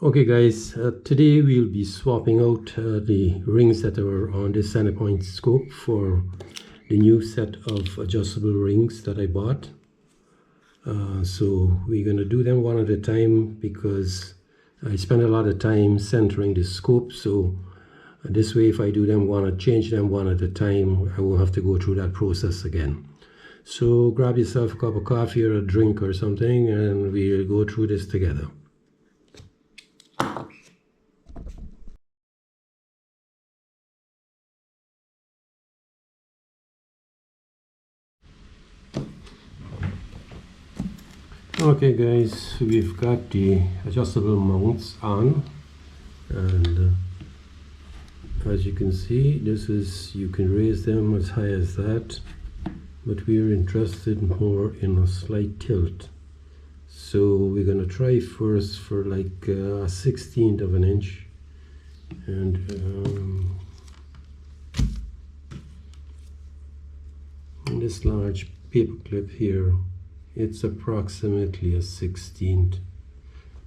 Okay guys, today we'll be swapping out the rings that are on this Centerpoint scope for the new set of adjustable rings that I bought. So we're going to do them one at a time because I spend a lot of time centering the scope. So this way, if I do them change them one at a time, I won't have to go through that process again. So grab yourself a cup of coffee or a drink or something and we'll go through this together. Okay guys, we've got the adjustable mounts on, and as you can see, you can raise them as high as that, but we're interested more in a slight tilt. So we're going to try first for like a 1/16 of an inch, and this large paper clip here, it's approximately a 1/16.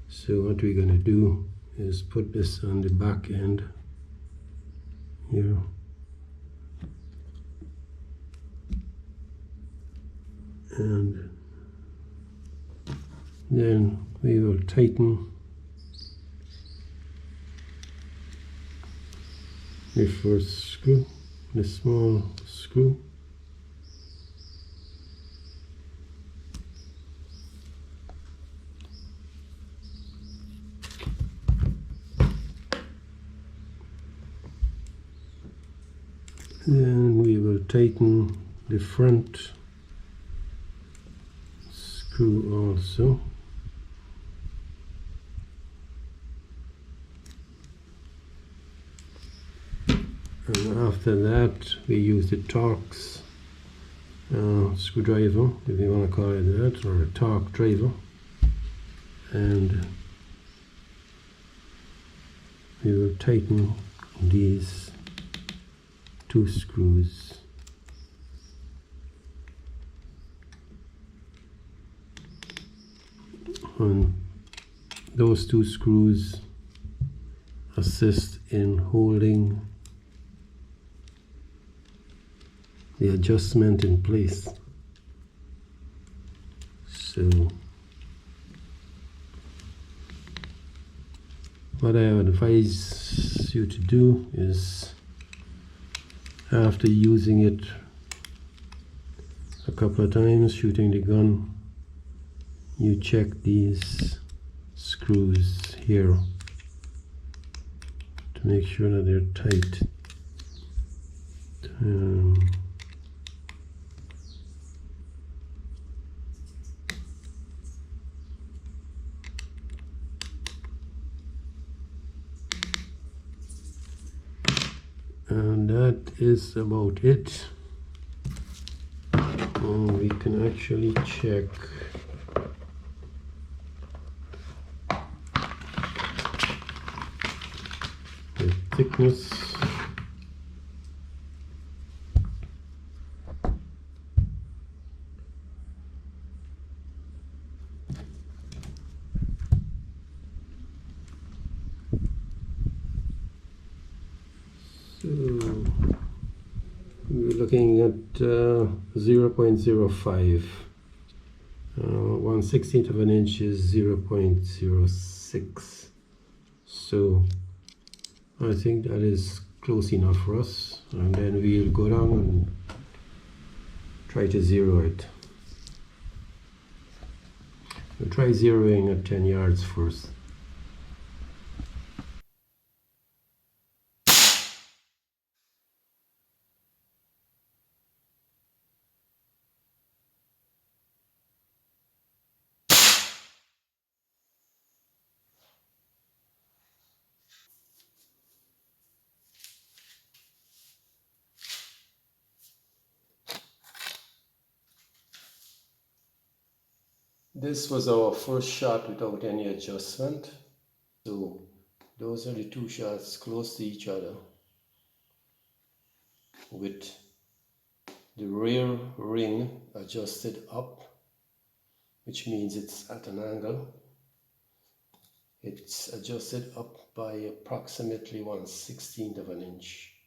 So what we're going to do is put this on the back end here, and then we will tighten the first screw, the small screw. Then we will tighten the front screw also. And after that, we use the Torx screwdriver, if you want to call it that, or a torque driver, and we will tighten these two screws. And those two screws assist in holding the adjustment in place. So what I would advise you to do is, after using it a couple of times, shooting the gun, you check these screws here to make sure that they're tight. And that is about it. And we can actually check the thickness. So we're looking at 0.05. 1/16 of an inch is 0.06. So I think that is close enough for us, and then we'll go down and try to zero it. We'll try zeroing at 10 yards first. This was our first shot without any adjustment. So those are the two shots close to each other, with the rear ring adjusted up, which means it's at an angle. It's adjusted up by approximately 1/16 of an inch.